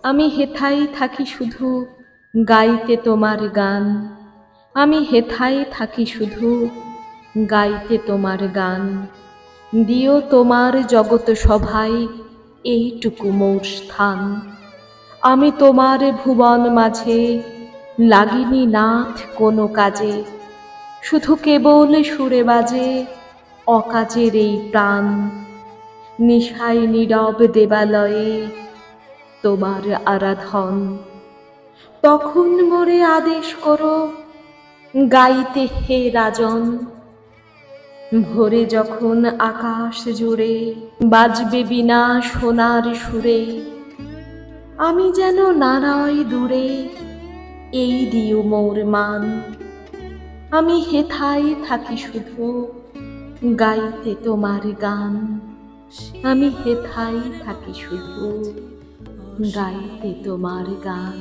আমি হেথাই থাকি শুধু গাইতে তোমার গান। আমি হেথাই থাকি শুধু গাইতে তোমার গান। দিও তোমার জগত সভায় এইটুকু মোর স্থান। আমি তোমার ভুবন মাঝে লাগিনি নাথ কোনো কাজে, শুধু কেবল সুরে বাজে অকাজের এই প্রাণ। নিশায় নীরব দেবালয়ে তোমার আরাধন, তখন মোরে আদেশ করো গাইতে হে রাজন। ভোরে যখন আকাশ জুড়ে বাজবে বীণা সোনার সুরে, আমি যেন নারায় দূরে এই দিও মোর মান। আমি হেথায় থাকি শুধু গাইতে তোমার গান। আমি হেথায় থাকি শুধু গাইতে তোমার গান।